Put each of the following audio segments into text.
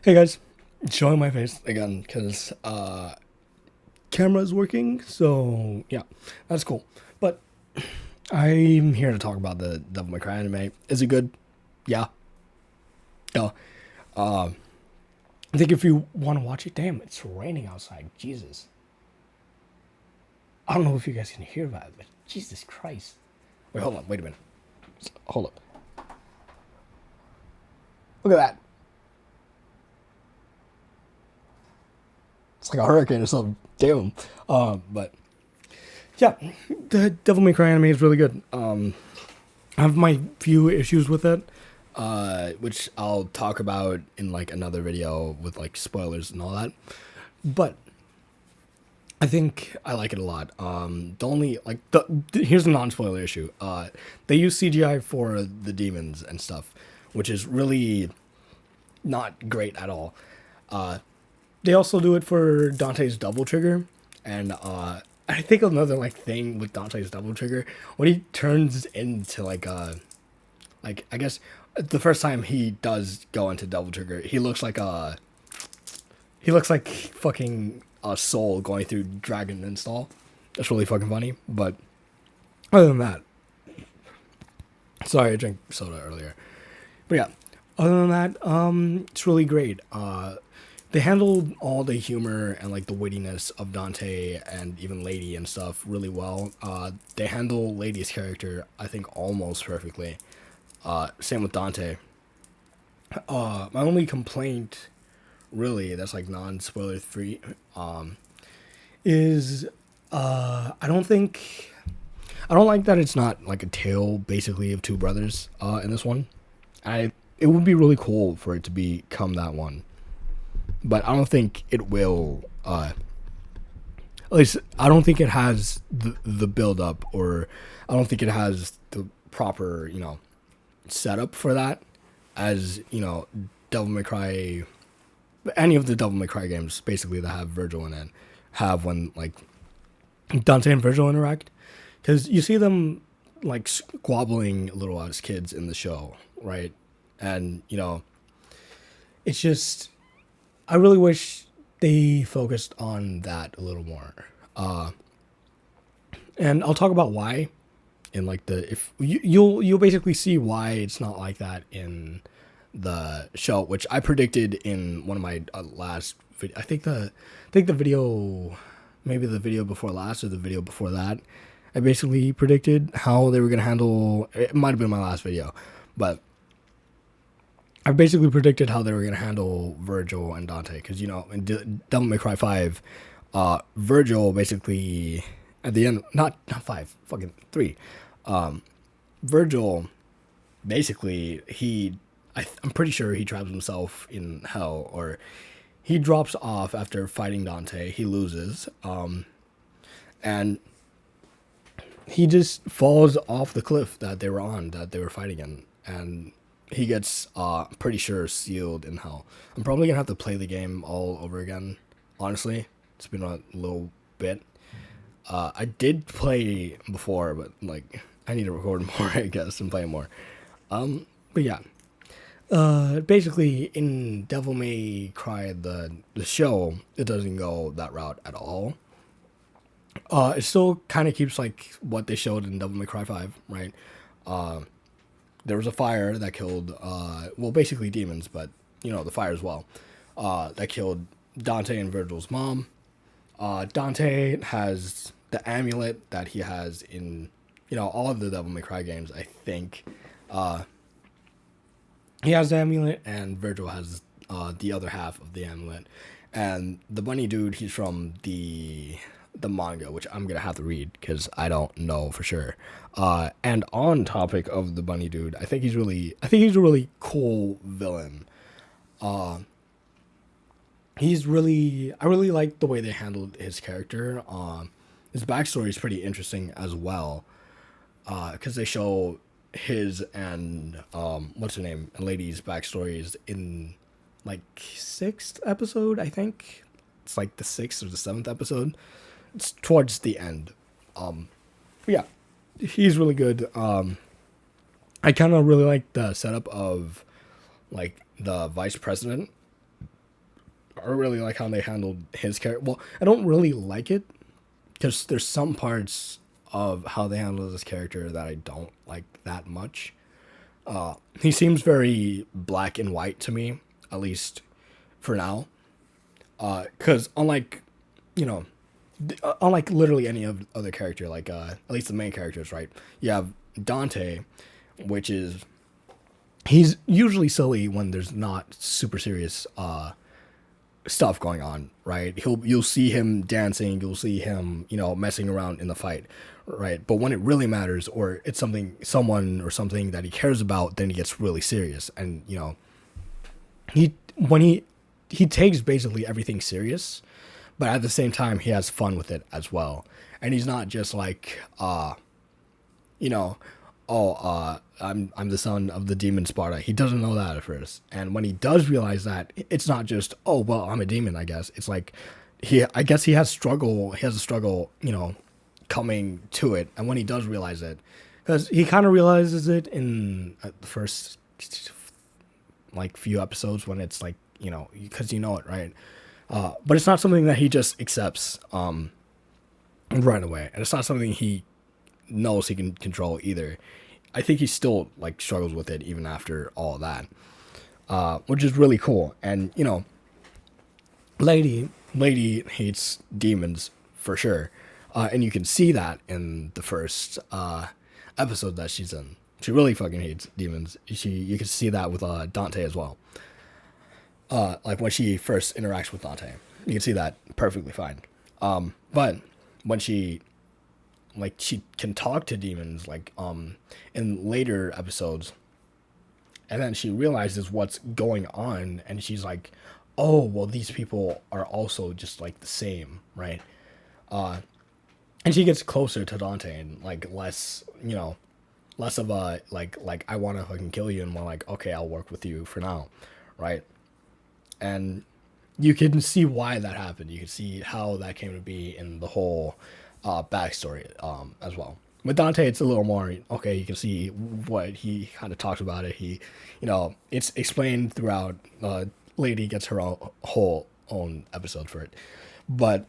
Hey guys, showing my face again because camera's working, so yeah, that's cool. But I'm here to talk about the Devil May Cry anime. Is it good? Yeah. Yeah. Uh, I think if you want to watch it, damn, it's raining outside. Jesus. I don't know if you guys can hear that, but Jesus Christ. Wait, hold on. Wait a minute. Hold up. Look at that. It's like a hurricane or something. Damn. But yeah, the Devil May Cry anime is really good. I have my few issues with it, which I'll talk about in like another video with like spoilers and all that. But I think I like it a lot. The only like here's a non-spoiler issue. They use CGI for the demons and stuff, which is really not great at all. They also do it for Dante's double trigger, and I think another like thing with Dante's double trigger when he turns into like I guess the first time he does go into double trigger, he looks like fucking a soul going through Dragon Install. That's really fucking funny. But other than that, sorry I drank soda earlier. But yeah, other than that, it's really great. They handled all the humor and like the wittiness of Dante and even Lady and stuff really well. They handle Lady's character, I think, almost perfectly. Same with Dante. My only complaint, really, that's like non-spoiler free, is I don't like that it's not like a tale basically of two brothers in this one. It would be really cool for it to become that one, but I don't think it will. At least I don't think it has the build up, or I don't think it has the proper setup for that. As Devil May Cry, any of the Devil May Cry games basically that have Virgil in it have when like Dante and Virgil interact, because you see them like squabbling a little as kids in the show, right? And it's just I really wish they focused on that a little more. And I'll talk about why in like the if you'll basically see why it's not like that in the show, which I predicted in one of my last video. I think the video, maybe the video before last or the video before that, I basically predicted how they were gonna handle. It might have been my last video, but I basically predicted how they were gonna handle Virgil and Dante, because in Devil May Cry 5, Virgil basically at the end, not 5, fucking 3. Virgil basically I'm pretty sure he traps himself in hell, or he drops off after fighting Dante. He loses, and he just falls off the cliff that they were on, that they were fighting in, and he gets pretty sure sealed in hell. I'm probably gonna have to play the game all over again. Honestly, it's been a little bit. I did play before, but like I need to record more, I guess, and play more. But yeah, basically in Devil May Cry the show, it doesn't go that route at all. It still kind of keeps like what they showed in Devil May Cry 5, right? There was a fire that killed, well, basically demons, but the fire as well, that killed Dante and Virgil's mom. Dante has the amulet that he has in all of the Devil May Cry games, I think. He has the amulet, and Virgil has the other half of the amulet. And the bunny dude, he's from the manga, which I'm gonna have to read because I don't know for sure. And on topic of the bunny dude, I think he's a really cool villain. I really like the way they handled his character. His backstory is pretty interesting as well, because they show his and what's her name, and Lady's backstories in like 6th episode, I think. It's like the 6th or the 7th episode. It's towards the end. But yeah, he's really good. I kind of really like the setup of like the vice president, I really like how they handled his character. Well, I don't really like it because there's some parts of how they handle this character that I don't like that much. He seems very black and white to me, at least for now. Because you know, unlike literally any of other character, like at least the main characters, right? You have Dante, which is he's usually silly when there's not super serious stuff going on, right? You'll see him dancing, you'll see him, messing around in the fight, right? But when it really matters, or it's someone or something that he cares about, then he gets really serious, and he takes basically everything serious, but at the same time he has fun with it as well, and he's not just like you know, I'm the son of the demon Sparta. He doesn't know that at first, and when he does realize that, it's not just, oh well, I'm a demon. I guess it's like I guess he has struggle. He has a struggle, coming to it, and when he does realize it, because he kind of realizes it in the first like few episodes when it's like because it, right? But it's not something that he just accepts right away, and it's not something he knows he can control either. I think he still like struggles with it even after all that, which is really cool. And Lady hates demons for sure, and you can see that in the first episode that she's in. She really fucking hates demons. You can see that with Dante as well. Like when she first interacts with Dante, you can see that perfectly fine. But when she can talk to demons in later episodes, and then she realizes what's going on, and she's like, oh well, these people are also just like the same, right? And she gets closer to Dante and like less of a like I want to fucking kill you, and more like, okay, I'll work with you for now, right? And you can see why that happened. You can see how that came to be in the whole backstory as well. With Dante, it's a little more okay. You can see what he kind of talks about it. He, it's explained throughout. Lady gets her whole own episode for it, but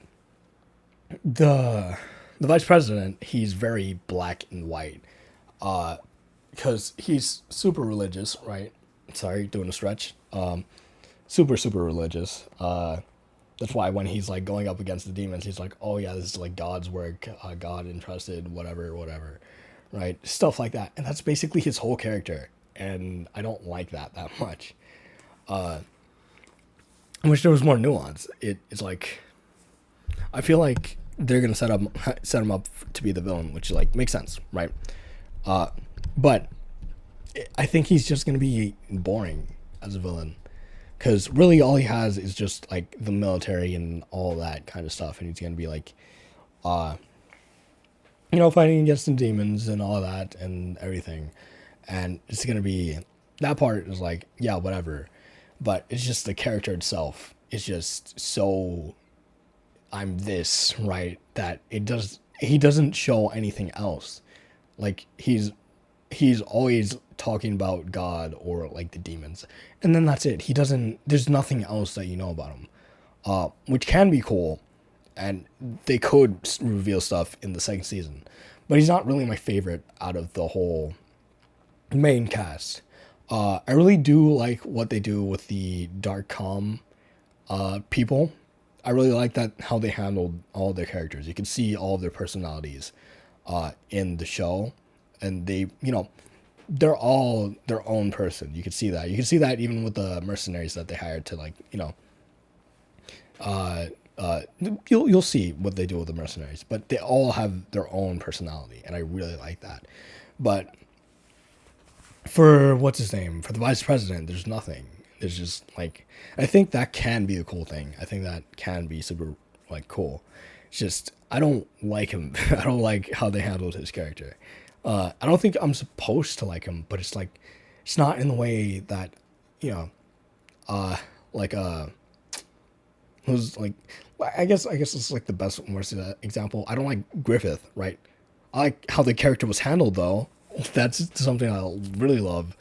the vice president, he's very black and white, because he's super religious, right? Sorry, doing a stretch. Super religious. That's why when he's like going up against the demons, he's like, oh yeah, this is like God's work, God entrusted, whatever, right? Stuff like that. And that's basically his whole character. And I don't like that much. I wish there was more nuance. It's like, I feel like they're gonna set him up to be the villain, which like makes sense, right? But I think he's just gonna be boring as a villain. Because really all he has is just like the military and all that kind of stuff, and he's gonna be like, fighting against the demons and all that and everything, and it's gonna be that part is like, yeah, whatever, but it's just the character itself is just so I'm this, right, that he doesn't show anything else. Like he's always talking about God or like the demons, and then that's it. There's nothing else that you know about him, which can be cool, and they could reveal stuff in the second season, but he's not really my favorite out of the whole main cast. I really do like what they do with the dark calm people. I really like that how they handled all their characters. You can see all of their personalities in the show, and they they're all their own person. You can see that. You can see that even with the mercenaries that they hired to you'll see what they do with the mercenaries, but they all have their own personality, and I really like that. But for what's his name, for the vice president, there's nothing. There's just like, I think that can be a cool thing. I think that can be super like cool. It's just I don't like him. I don't like how they handled his character. I don't think I'm supposed to like him, but it's like, it's not in the way that, who's like, I guess it's like the best worst example. I don't like Griffith, right? I like how the character was handled though. That's something I really love.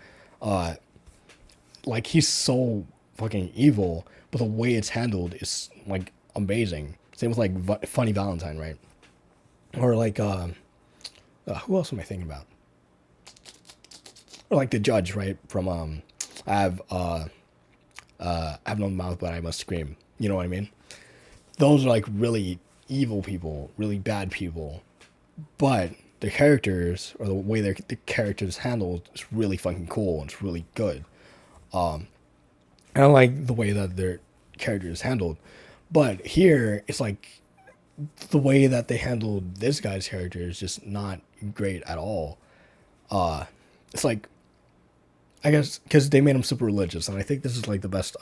Like he's so fucking evil, but the way it's handled is like amazing. Same with like Funny Valentine, right? Or like who else am I thinking about? Or like the judge, right? From I have uh I have no mouth but I must scream. You know what I mean? Those are like really evil people, really bad people, but the characters or the way the characters handled is really fucking cool and it's really good. I like the way that their character is handled, but here it's like the way that they handled this guy's character is just not great at all. It's like I guess because they made him super religious, and I think this is like the best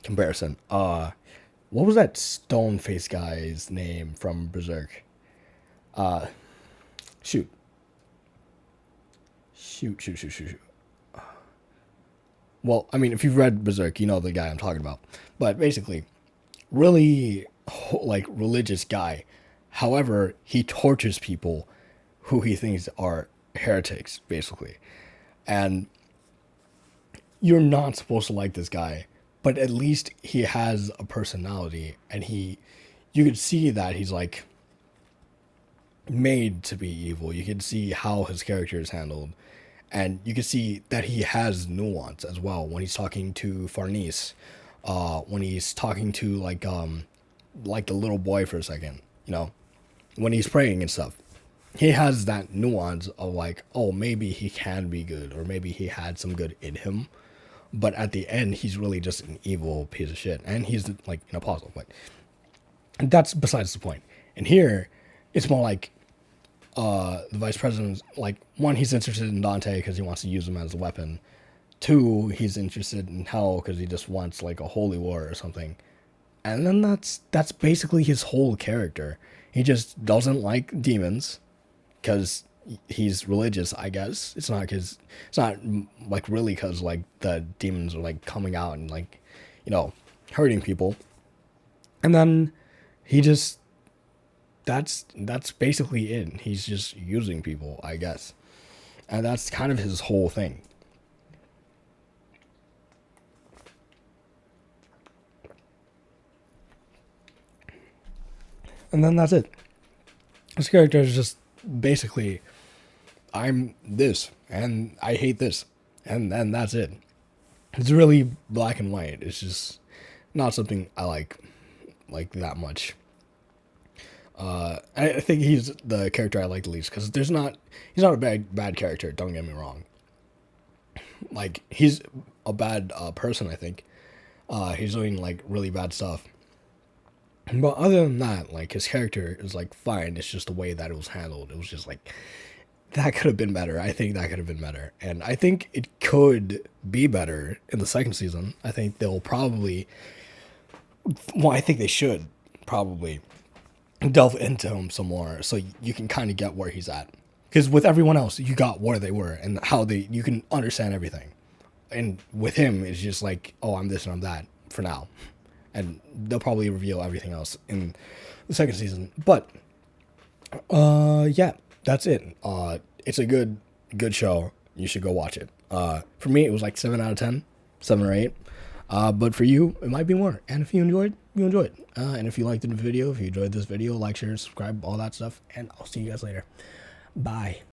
comparison. What was that stone face guy's name from Berserk? Shoot, shoot. Well, I mean, if you've read Berserk, you know the guy I'm talking about. But basically, really like religious guy. However, he tortures people who he thinks are heretics, basically. And you're not supposed to like this guy, but at least he has a personality, and you could see that he's like made to be evil. You can see how his character is handled, and you can see that he has nuance as well when he's talking to Farnese, when he's talking to like the little boy for a second, you know, when he's praying and stuff. He has that nuance of like, oh, maybe he can be good, or maybe he had some good in him, but at the end, he's really just an evil piece of shit, and he's like an apostle. But that's besides the point. And here, it's more like the vice president, like, one, he's interested in Dante because he wants to use him as a weapon. Two, he's interested in hell because he just wants like a holy war or something. And then that's basically his whole character. He just doesn't like demons because he's religious, I guess. It's not like really because like the demons are like coming out and like, you know, hurting people. And then he just that's basically it. He's just using people, I guess. And that's kind of his whole thing. And then that's it. His character is just basically, I'm this and I hate this, and then that's it. It's really black and white. It's just not something I like that much. I think he's the character I like the least because he's not a bad character. Don't get me wrong. Like, he's a bad person. I think he's doing like really bad stuff. But other than that, like, his character is like fine. It's just the way that it was handled. It was just like, that could have been better. I think that could have been better, and I think it could be better in the second season. I think they'll probably, well, I think they should probably delve into him some more so you can kind of get where he's at. Because with everyone else, you got where they were and how you can understand everything. And with him, it's just like, oh, I'm this and I'm that for now. And they'll probably reveal everything else in the second season. But, yeah, that's it. It's a good show. You should go watch it. For me, it was like 7 out of 10, 7 or 8. But for you, it might be more. And if you enjoyed, you enjoyed. And if you liked the video, if you enjoyed this video, like, share, subscribe, all that stuff. And I'll see you guys later. Bye.